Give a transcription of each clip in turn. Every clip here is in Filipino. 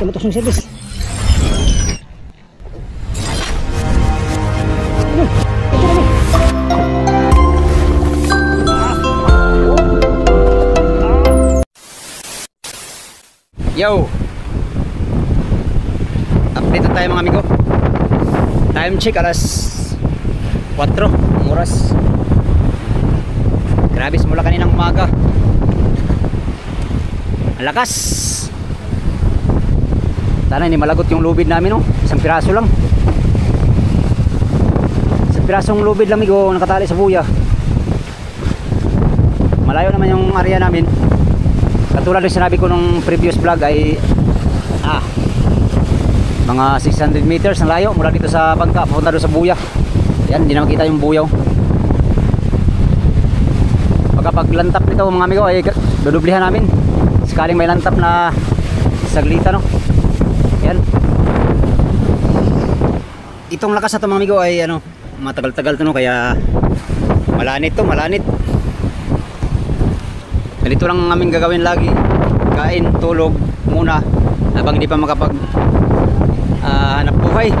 Lutos yung service. Yo! Update tayo mga amigo. Time check alas 4 ang oras. Grabe simula kaninang umaga. Ang lakas. Sana hindi malagot yung lubid namin, no? Isang piraso lang. Isang pirasong lubid lang amigo nakatali sa buya. Malayo naman yung area namin. Katulad ng sinabi ko nung previous vlog ay mga 600 meters na layo mula dito sa bangka papunta doon sa buya. Yan, hindi na makita yung buyaw. Pagkapaglantap nito mga amigo ay dudublihan namin. Sakaling may lantap na saglita, no? Yan. Itong lakas na ito mga amigo ay ano, matagal-tagal ito, no? Kaya malanit to, malanit. Ganito lang aming gagawin lagi. Kain, tulog muna habang hindi pa makapag hanap buhay.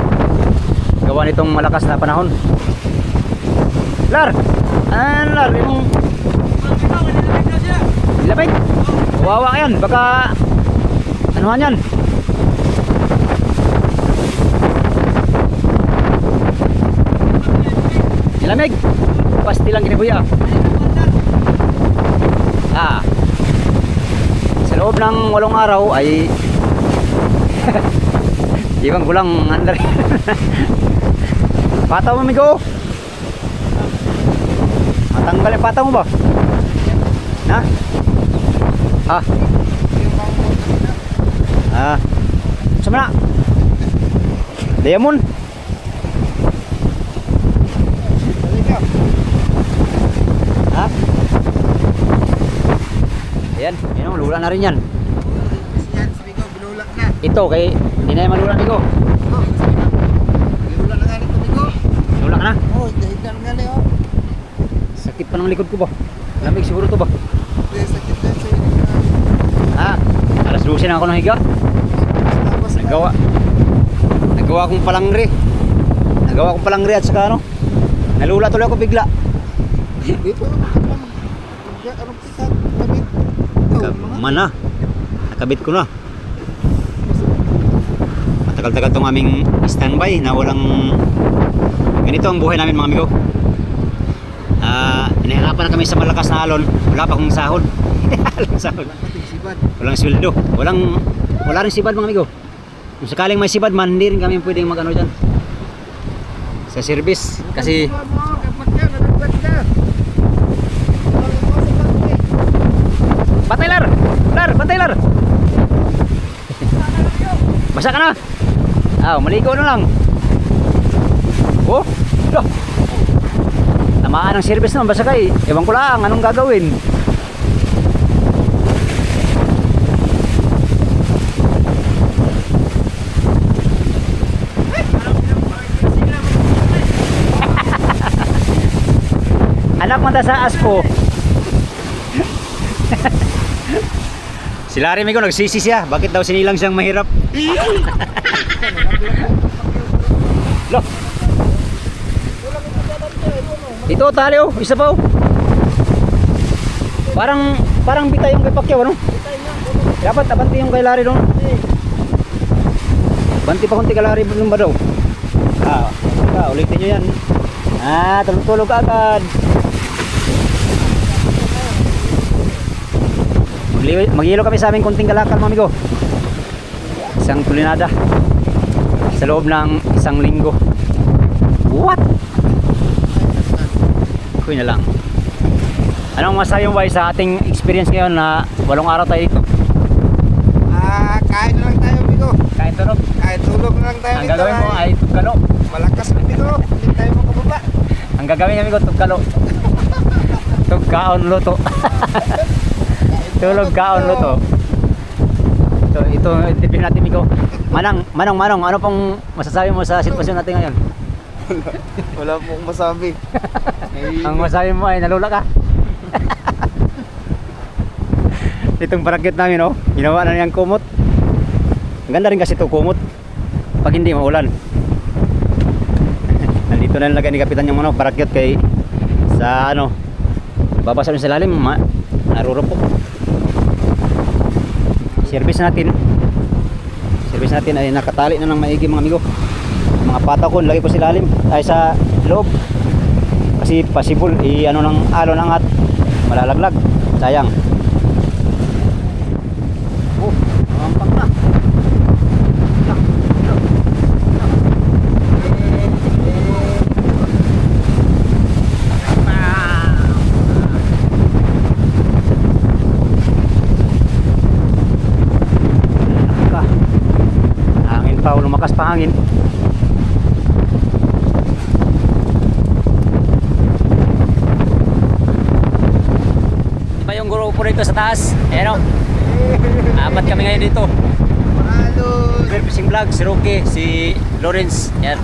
Gawa nitong malakas na panahon. Lar! Lar, yung nilapit? Kawawa yan, baka anuhan yan. Nilamig? Pasti lang kinibuya. Sa loob ng 8 araw ay ibang kulang andar. Pataw mo amigo. Matanggal yung pataw mo ba? Sama na Diamond. Ayan, yun, lula na rin yan. Ito kay hindi na yung malula amigo. Lula na nga nito amigo. Lula ka na? Oo, dahidan nga na yun. Sakit pa ng likod ko ba? Lamig siguro to ba? Sakit na siya. Alas 12 na ako nang higa. Nagawa kong palangri. Nagawa kong palangri at saka ano, nalula tuloy ako bigla. Dito, anong pitat? Mana? Nakabit ko na. Matagal-tagal itong aming standby na walang ganito ang buhay namin mga amigo. Inahirapan na kami sa malakas na alon. Wala pa akong sahod. Walang sweldo. Wala rin sibad mga amigo. Kung sakaling may sibad man, hindi rin kami pwedeng mag-ano dyan sa service. Kasi patay lar! Lar! Patay lar! Basa ka na! Maligo na lang. Oh! Loh! Tamaan ng service naman, basa ka eh. Ewan ko lang, anong gagawin? Anak mata sa aspo. Si Larry amigo nagsisi siya. Bakit daw sinilang siyang mahirap? Loh. Ito tali oh, isa pa oh. Parang bitay yung kay Pacquiao ano? Dapat abanti yung kay Larry doon. Banti pa kunti kay Larry ba daw? Ulitin nyo yan. Tulog agad. Maghilo kami sa aming kunting kalakal mga amigo. Isang tulinada sa loob ng 1 linggo. What? Kuy na lang. Anong masabi mo ba sa ating experience ngayon na 8 araw tayo dito? Kain na lang tayo amigo. Kain tulog? Kain tulog na lang tayo. Ang gagawin mo ay tugkalo. Malakas amigo. Hindi tayo makababa. Ang gagawin amigo tugkalo. Tugkaon luto. Tulog kaon luto. Ito interview natin amigo. Manong, ano pong masasabi mo sa sitwasyon natin ngayon? Wala pong masabi. Ang masabi mo ay nalula ka. Itong parakit namin oh, ginawa na niyang kumot. Maganda rin kasi ito kumot pag hindi maulan. Nandito na nilagay ni Kapitan yung parakyot kay sa babasa sa lalim narurupok. Service natin ay nakatali na ng maigi mga amigo. Mga patakon lagi po sa lalim ay sa loob kasi possible ng alon angat malalaglag, sayang. Mampang na. Hangin pa, lumakas pa hangin. Yung grupo rito sa taas. Ayan o. Apat kami ngayon dito. Fishing vlog, si Roque, si Lawrence. Ayan.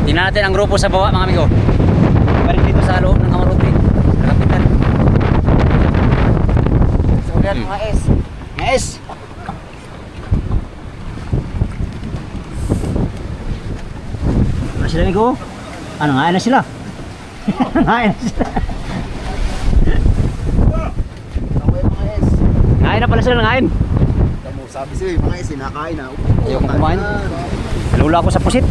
Tingnan natin ang grupo sa baba mga amigo. Balik dito sa loob ng Kamaruti. Sa kapitan. So yan mga S. Mga S. Ano sila amigo? Ano ngayon na sila? Ngayon na sila. Ngayon na pala sila nangain. Sabi sa'yo, mga S, nakain na. Ayoko kumain. Lula ako sa pusit.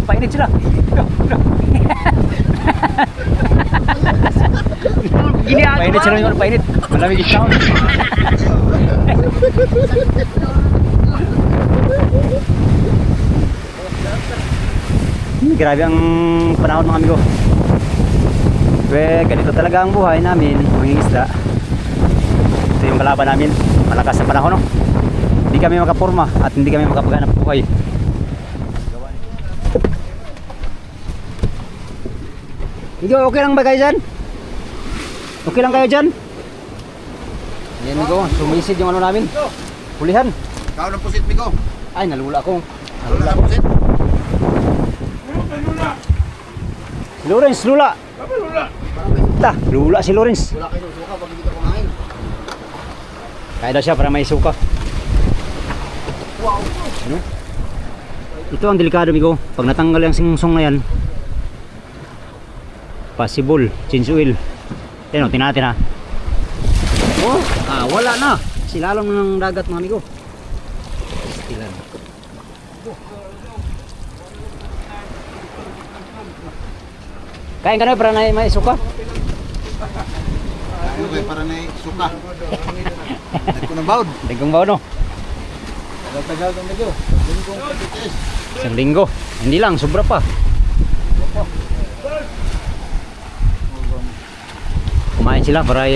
Painit sila. Painit sila yung painit. Malamig yung sound. Grabe ang panahon mga amigo. Ganito talaga ang buhay namin, mangingisda. Ito yung kalaban namin, malakas sa panahon, no? Hindi kami makapurma at hindi kami makapaghanap buhay. Hindi, okay lang ba kayo dyan? Okay lang kayo dyan? Yan Migo, sumisid yung namin. Pulihan. Ikaw ng pusit, Migo. Ay, nalula ako. Nalula ng pusit. Lawrence, lula. Lula si Lawrence. Wala kayo suka pag hindi ka kumain. Kaya daw siya para may suka. Wow. Ano? Ito ang delikado Migo. Pag natanggal yung singsong na yan, possible change oil. Yan o, tingnan natin ha. Wala na. Silalong ng dagat mga amigo. Stilan. Kain ka na para na may suka. Ano kayo para na suka? Nagko ng baud. Dagong baon no. Tagal kang Migo. Lingkong patitis. Isang linggo. Hindi lang, sobra pa. Kumain sila para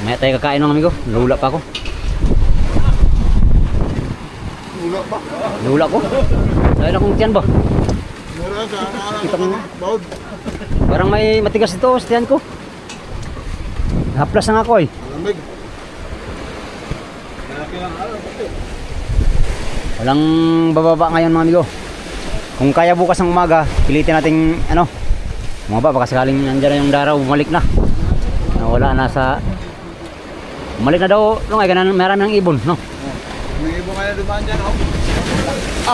may tayo kakain ng amigo. Lula pa ako. Lula pa. Lula ko. Dahil akong tiyan ba? Mura sa Kita mo. baud. Parang may matigas ito sa tiyan ko. Haplas na nga ako eh. Malamig. Malaki lang araw. Walang bababa ngayon mga amigo. Kung kaya bukas ng umaga, pilitin nating bumaba baka sakaling nandiyan na yung daraw, bumalik na. Wala na sa bumalik na daw, ay ganun, marami ng ibon, no? May ibon kaya dumaan dyan, oh.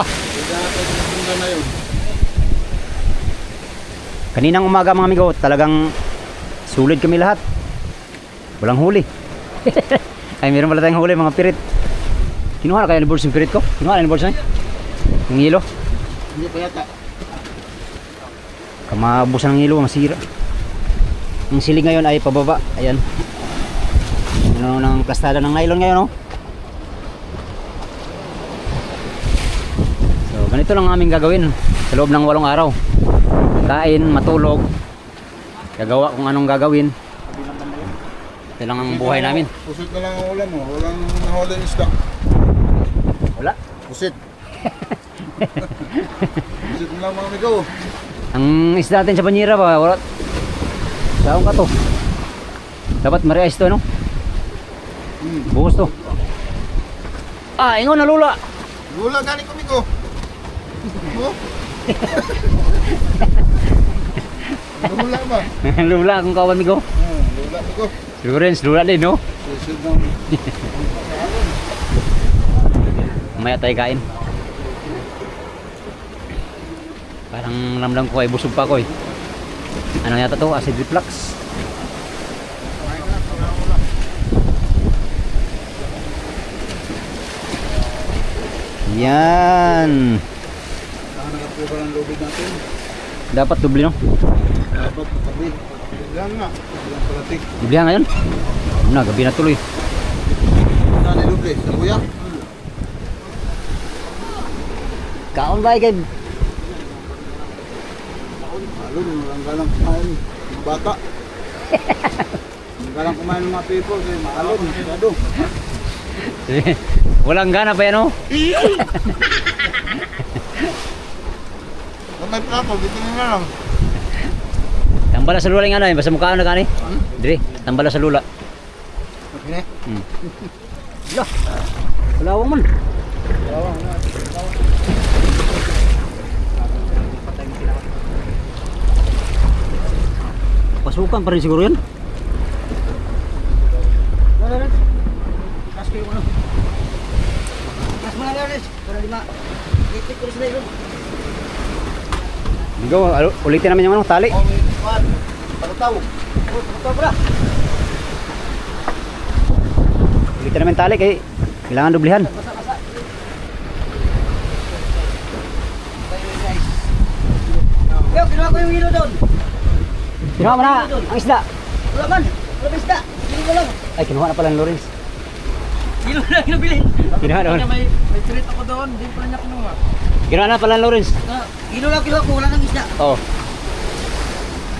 Hindi natin na yun. Kaninang umaga mga amigo, talagang sulit kami lahat. Walang huli. Ay meron pala tayong huli mga pirit. Kinuha na kaya ni Bols yung pirit ko? Kinuha na ni Bols na yung hilo? Hindi pa yata. Kamabusan ng hilo, masira. Ang silig ngayon ay pababa. Ayan. Ng kastada ng nylon ngayon, no? So, ganito lang ang aming gagawin sa loob ng 8 araw. Kain, matulog, gagawa kung anong gagawin. Ito lang ang buhay namin. Pusit na lang ang ulam mo. Walang nahuli ng isda. Wala. Pusit. Pusit na lang mga amigo. Ang isda natin sa banyera ba? Wala. Saan ka to? Dapat mariayos to, no? Buhos to. Ingon na lula. Lula galing ko, amigo. Oh. Lula ba? Lula akong kawan, amigo. Lula, amigo. Lawrence, lula din, no? Susunod ng... Mamaya tayo kain. Parang ramdam ko ay busog pa ako eh. Ano yata to? Acid reflux. Yan. Nakahanap po ka ng lubid natin. Dapat dubli, no? Dapat tabi. Yan nga. Yan palatik. Dubli ngayon. Na, gabi na tuloy. Yan ni Luble. Sa buya. Kaon ba kay Alon, walang galang kumain. Mga bata. Walang galang kumain ng mga people. Kaya maalon. Masyado. walang gana pa yan, no? Kung may plato, dito na lang. Tambala sa lula yung ano, basta mukhaan na kani. Dire, tambala sa lula. Okay. Lah, kalawang man. Pasukan pa rin siguro yan. Bigo, ulitin namin yung ano, tali. Pagkataw. Ulitin namin tali kay kailangan dublihan. Yo, kinuha ko yung hilo doon. Kinuha mo na ang isda. Wala man. Wala ba isda? Hilo ko lang. Ay, kinuha na pala ng Lawrence. Hilo lang yung bilhin. Kinuha doon. May treat ako doon. Hindi pa niya kinuha. Kinuha na pala ng Lawrence. Hilo lang kinuha ko. Wala nang isda. Oo.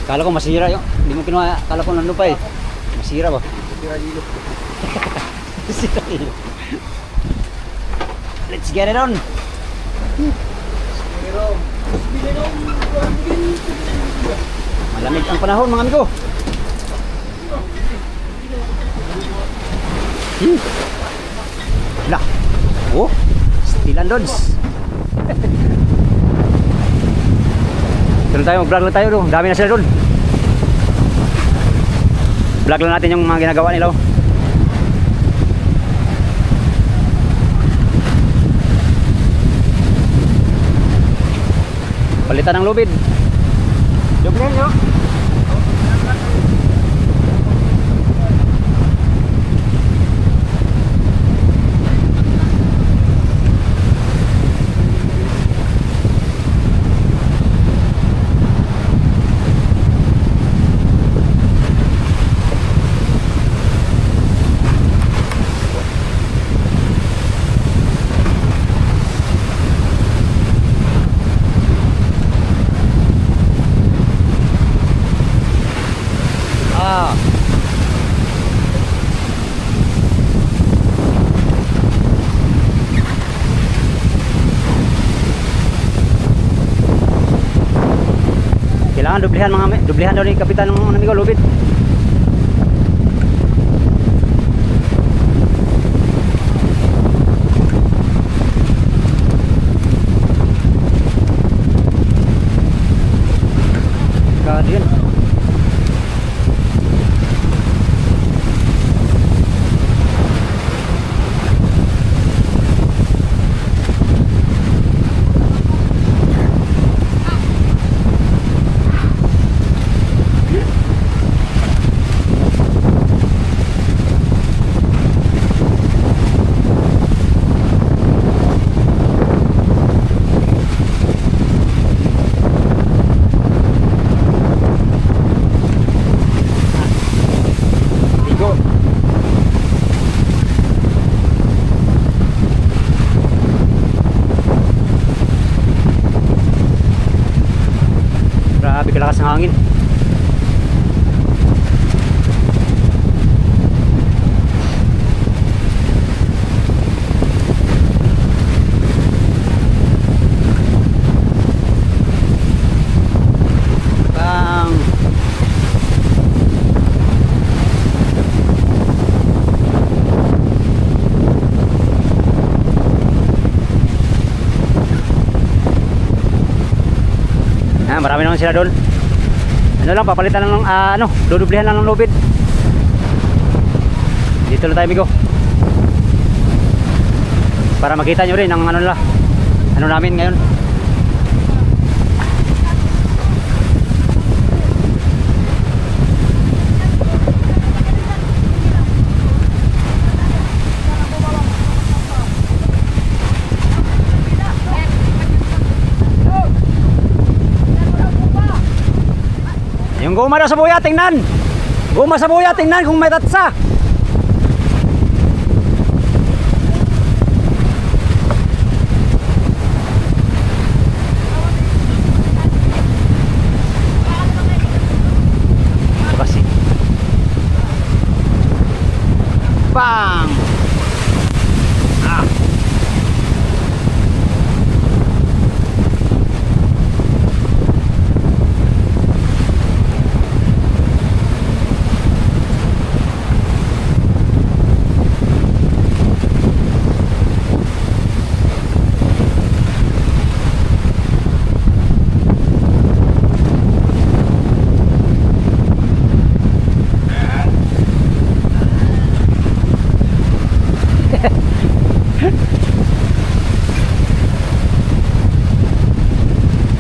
Kala ko masira yun. Hindi mo kinuha. Kala ko nandun pa eh. Masira ba? Tira hilo. Masira yun. Let's get it on. Malamig ang panahon mga amigo. Lah. Oh, stilan dods. Doon tayo, mag-vlog lang tayo doon. Dami na sila doon. Vlog lang natin yung mga ginagawa nila. Oh. Palitan ng lubid. Doble nyo. Kailangan dublihan daw ni kapitan ng amigo lubid. Kadiyan. Grabe kalakas ng hangin. Bang. Marami naman sila doon. Ano lang, papalitan lang ng dudublihan lang ng lubid. Dito lang tayo amigo. Para makita nyo rin ang ano nila. Ano namin ngayon. Yung guma daw sa buya, tingnan. Guma sa buya, tingnan kung may tatsa. Ito kasi. Bang! Ah!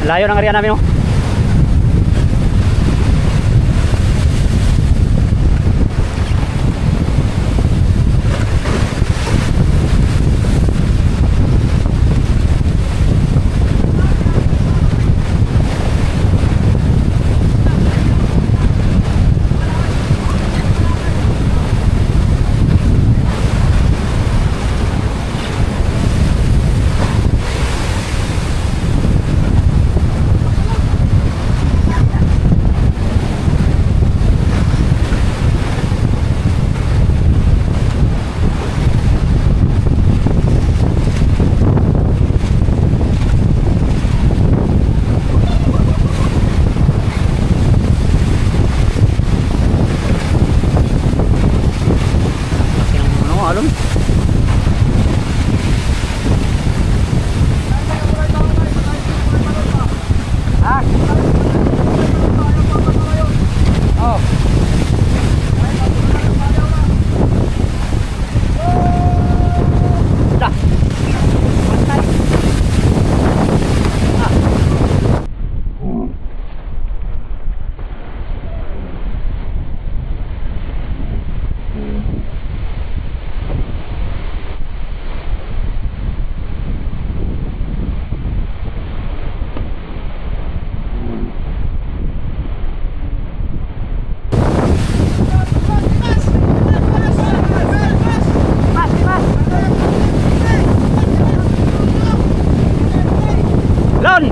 Layo ng area namin, oh. Alon. Ah. Oh. Dah. Pantai. Ah. Lon!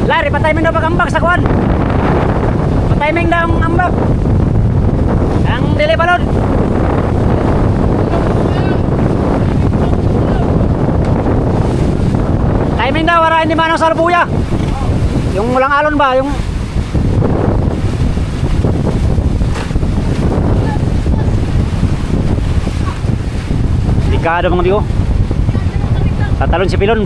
Lari, patiming daw pag-ambak sa kuwan. Patiming daw ang ambak. Ang dili pa, Lon. Timing daw, para hindi manang sa lubuya. Yung walang alon ba, yung... Delikado mga bigo. Tatalon si Pilon.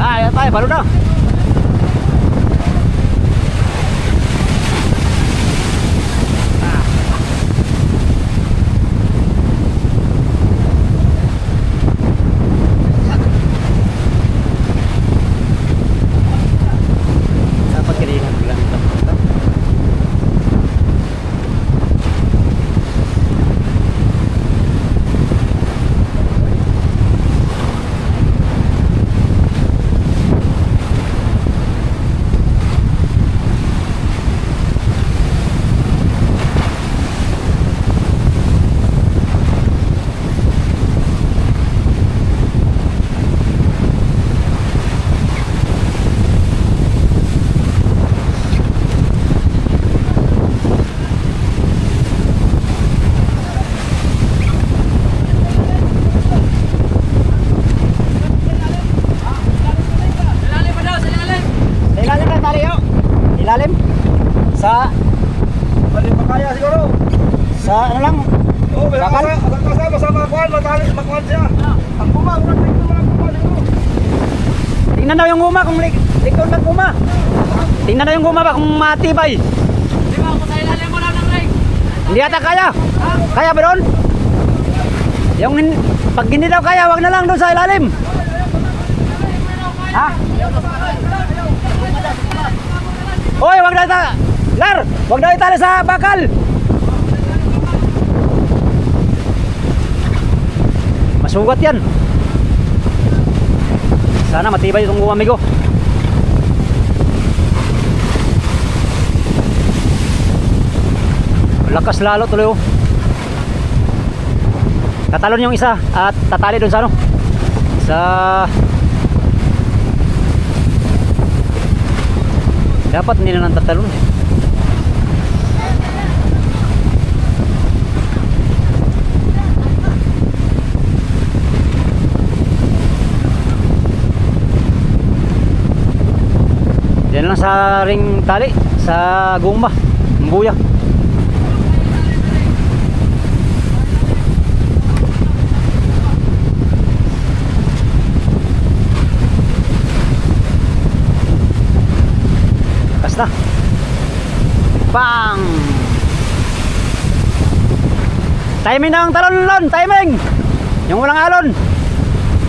Ah, ya tayo, balo na. Sa ano lang? Oo, Bakal? Masama kuhan, makuhan siya. Ang kumang, Tingnan daw yung guma kung likod ng guma. Tingnan daw yung guma ba kung matibay. Di ba ako sa ilalim mo lang ng leg? Hindi ata kaya. Kaya ba doon? Pag hindi daw kaya, wag na lang doon sa ilalim. Ha? Oy, wag na ita. Lar, wag na itali sa bakal. Masugat yan. Sana matibay itong guma, amigo. Lakas lalo tuloy oh. Tatalon yung isa at tatali dun sa ano? Sa dapat hindi na nang tatalon. Diyan lang sa ring tali sa guma, mbuya. Na. Bang! Timing ng talon-lon, timing! Yung walang alon.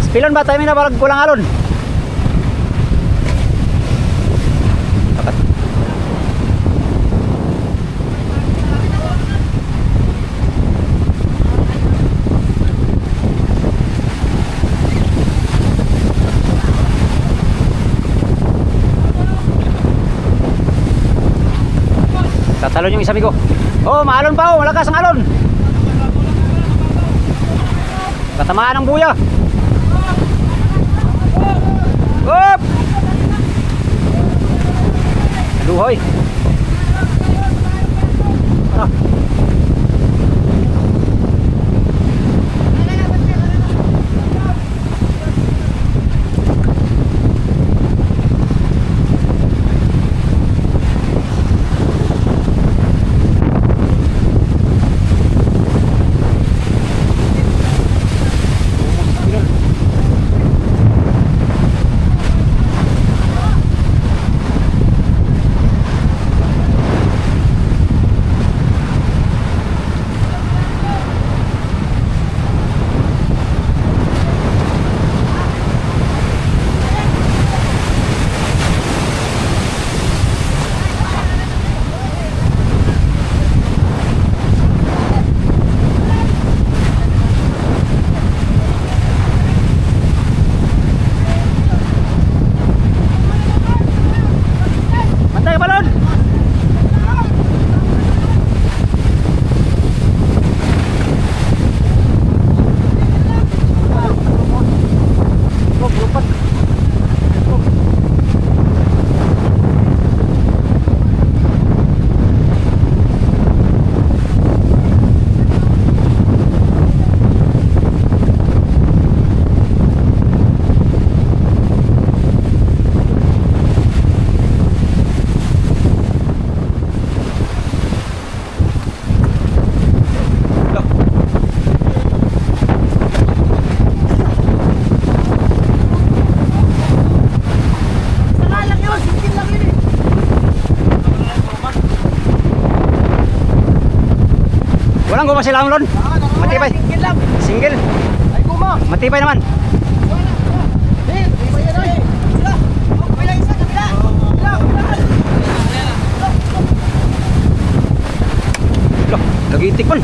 Spilon ba timing na parang kulang alon? Dapat. Tatalon yung isa, amigo. Oh, maalon pa oh, malakas ang alon. Katamaan ng buya. Op! Luhoy. Ah. Walang guma sila lon. Matibay. Single lang. Single. Ay guma. Matibay naman. Tibay yan ay. Sila. Kabila isa, kabila. Loh, nagiitik man.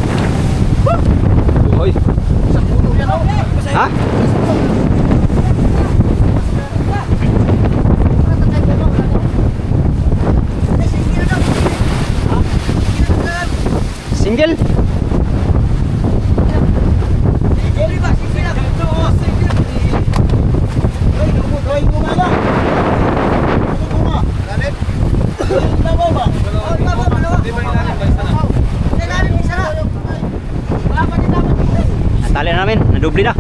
Hoy. Sa puno yan oh. Ha? Single? Natali na namin, nadubli na.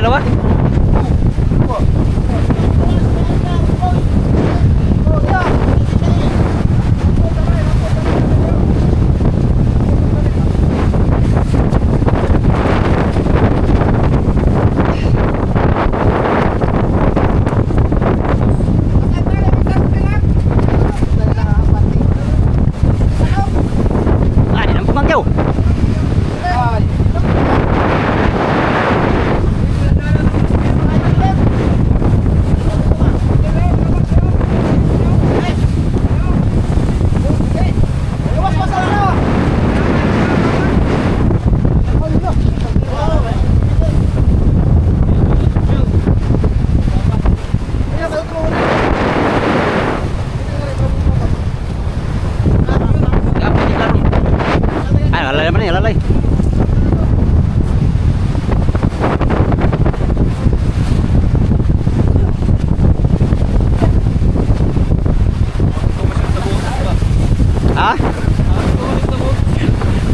dalawa? Ah, di nampung kau. Lalay naman eh, lalay. Ha?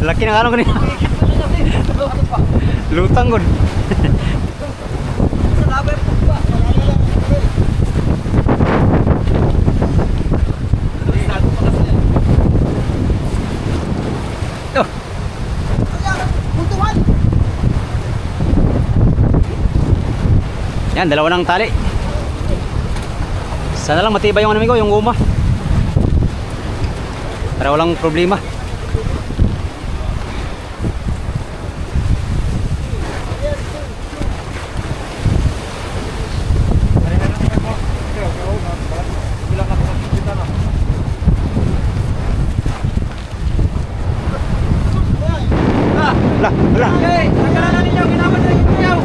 Laki na kalong kanina. Lutang gun. Oh. Yan, dalawa ng tali. Sana lang matibay yung amigo, yung guma. Para walang problema. Lah, lah. Hey, nagkalala ninyo, ginamit na ninyo.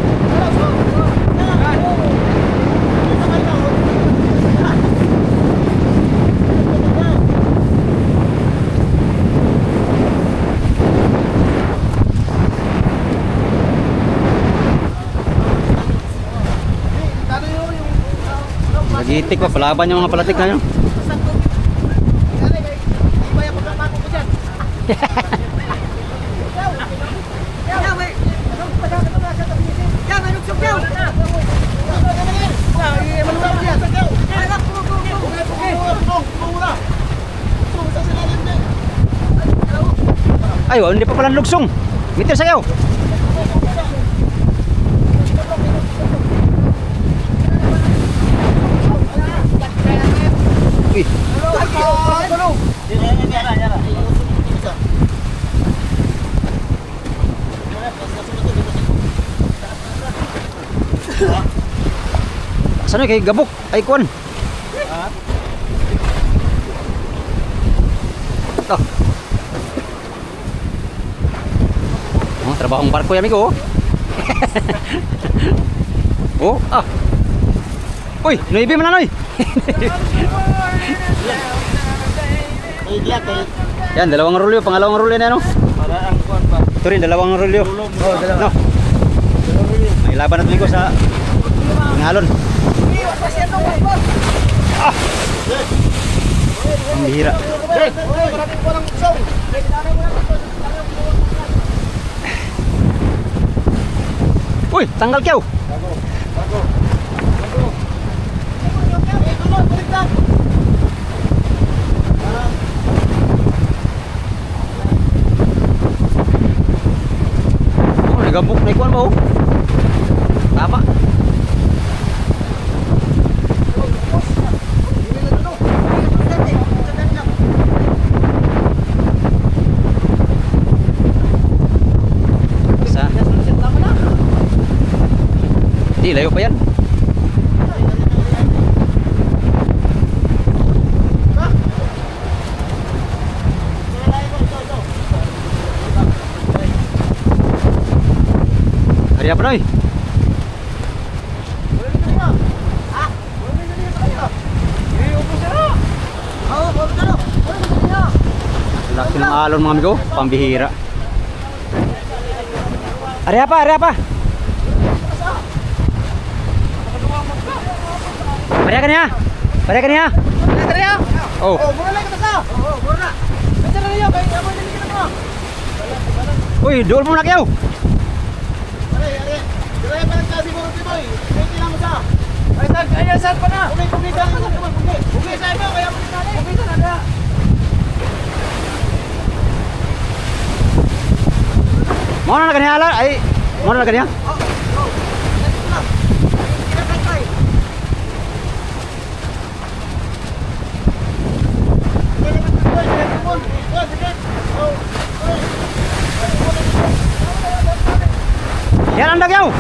Nagitik pa, palaban yung mga palatik na yun. Ay, hindi pa pala lugsong. Meter sayaw. Uy. Sana kay gabok ay kuan. Ito. Oh, trabahong barko yan, amigo. Oh, ah. Uy, nuibi man anoy. Yan, dalawang rolyo, pangalawang rolyo na ano? Para ang kuan pa. Ito rin, dalawang rolyo. Oh, dalawa. No. May laban natin ko sa Pingalon. Ah! Ang bihira. Uy, tanggal kyaw. Oh, nagabuk na ikuan ba oh? Tama. Isa. Di, layo pa yan. Hari apa noy? Laki ng alon mga amigo, pambihira. Hari apa? Hari apa? Pariakan ya? Pariakan ya? Oh. Uy, dool mo na kayo. Kaya pa nagsasiguro si Boy. Hindi lang mo sa. Ay, saan? Ayan, saan pa na? Bumi sa mo. Bumi sa mo. Kaya mo sa ni. Kumita na na. Mau na kaniya ala? Ay, mau na kaniya? Yan ang dagyaw.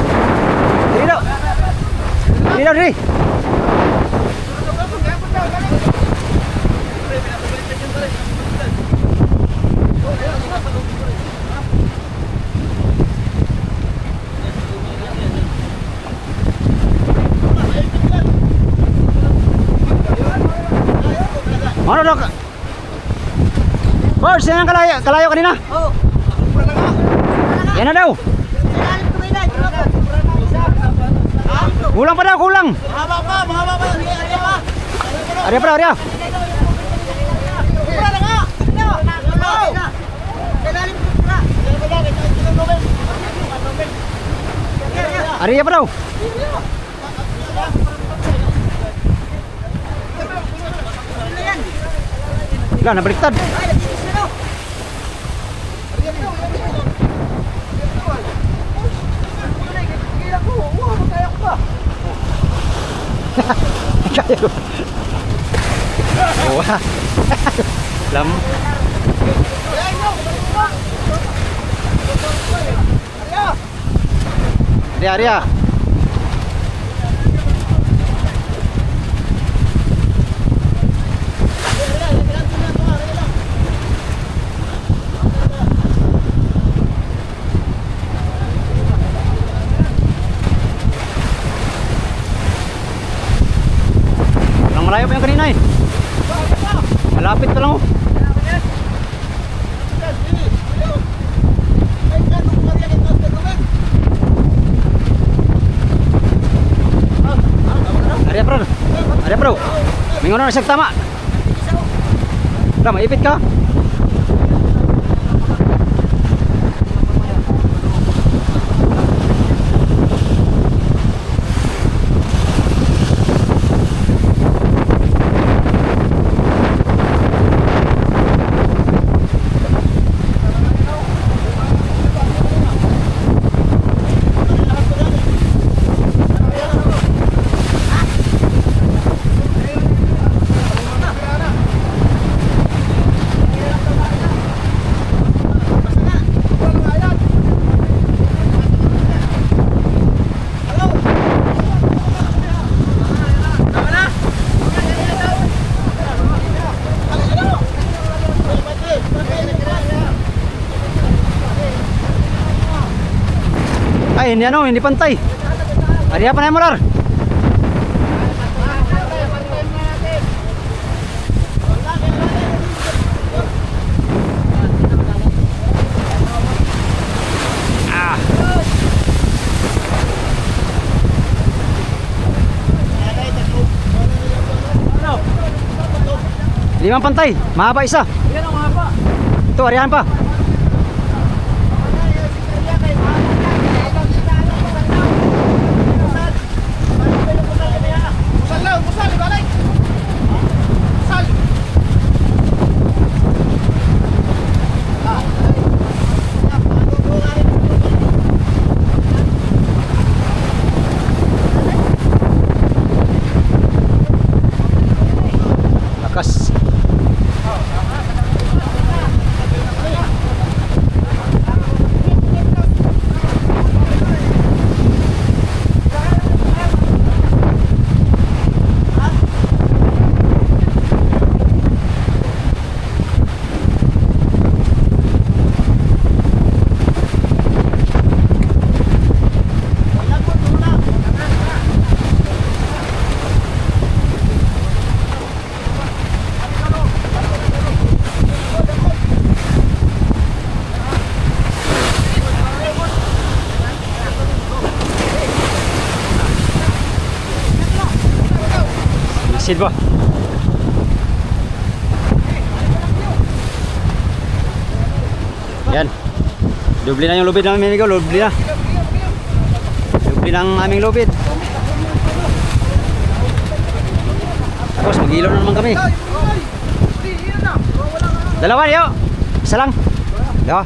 Diri daw. Diri daw, diri. Ano daw? Boss, yan ang kalayo kanina. Oh. Yan na daw. Kulang pa daw, kulang. Mahaba pa, mahaba pa. Sige, pa. Arya pa, arya. Pura na nga. Kailalim ko pura. Arya pa daw. Wala, nabaliktad. Kaya ko. Wah. Lam. Arya, Arya. Malayo pa yung kanina eh. Malapit pa lang oh. Arya bro. Mingon na siya tama. Wala, maipit ka. Ay, hindi ano, hindi pantay. Ari pa na yung molar. Ah. Limang pantay, mahaba isa. Yan ang mahaba. Ito, arihan pa. Lakas. Sid ba? Yan. Doble na yung lubid namin, amigo. Doble na. Dubli ng aming lubid. Tapos mag-ilaw na naman kami. Dalawa niyo. Isa lang. Yo.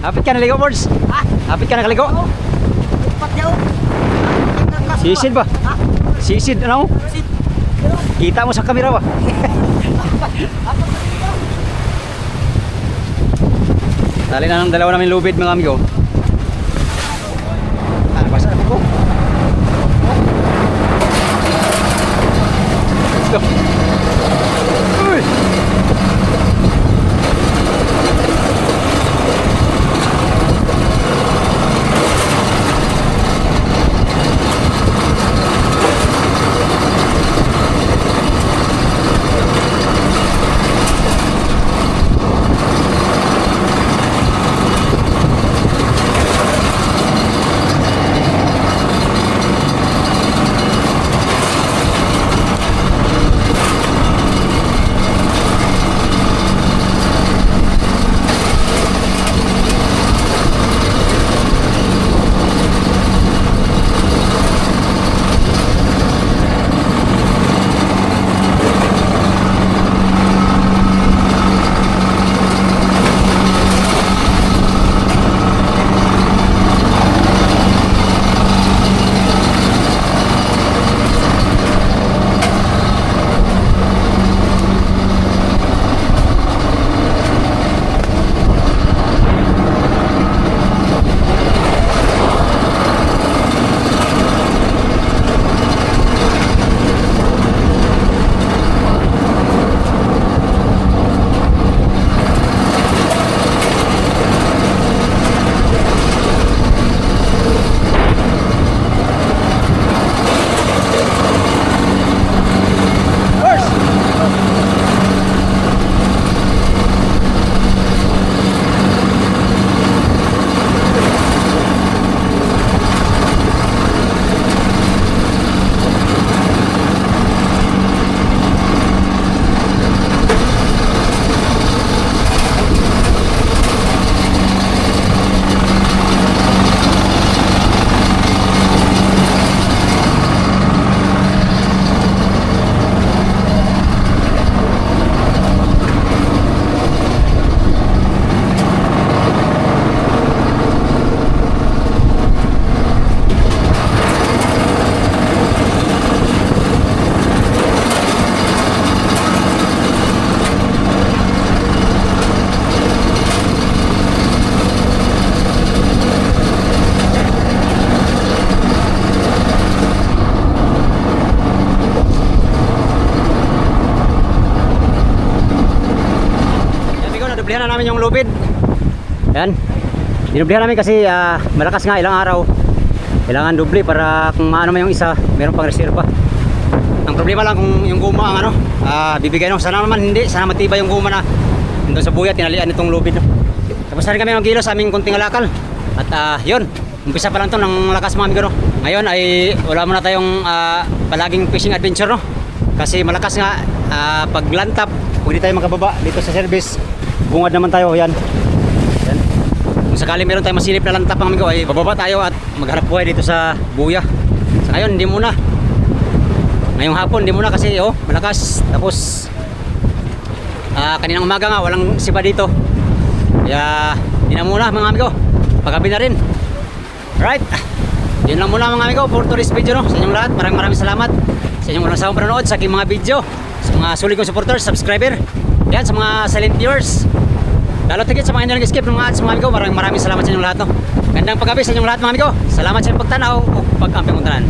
Hapit ka naligo, Boards. Hapit ka nakaligo. Sisid ba? Sisid, ano? Kita mo sa kamera ba? Tali na ng dalawa namin lubid mga amigo. Ano ba sa ako? Let's go. Uy! Dinublihan na namin yung lubid. Yan. Dinublihan namin kasi malakas nga ilang araw. Kailangan dubli para kung maano man yung isa, meron pang reserva. Ang problema lang kung yung guma ang ano, bibigay no. Sana naman hindi, sana matibay yung guma na doon sa buya tinalian itong lubid. No? Tapos na rin kami mag-gilo sa aming kunting alakal. At yun, umpisa pa lang to ng lakas mga amigo no. Ngayon ay wala muna tayong palaging fishing adventure no. Kasi malakas nga pag lantap, pwede tayo makababa dito sa service. Bungad naman tayo, yan. Yan. Kung sakali meron tayong masilip na lantap mga amigo ay bababa tayo at maghanap buhay dito sa buya. Sa ngayon, hindi muna. Ngayong hapon, hindi muna kasi malakas. Tapos kaninang umaga nga, walang siba dito. Kaya, hindi na muna mga amigo. Paggabi na rin. Alright. Yun lang muna mga amigo for today's video no. Sa inyong lahat, maraming salamat sa inyong walang sawang panonood sa aking mga video. Sa mga sulit kong supporters, subscriber. Yan, sa mga silent viewers. Lalo tigit sa mga hindi nag-skip ng mga ads mga amigo. Maraming salamat sa inyong lahat no. Gandang paggabi sa inyong lahat mga amigo. Salamat sa inyong pagtanaw o pag-amping mong tanan.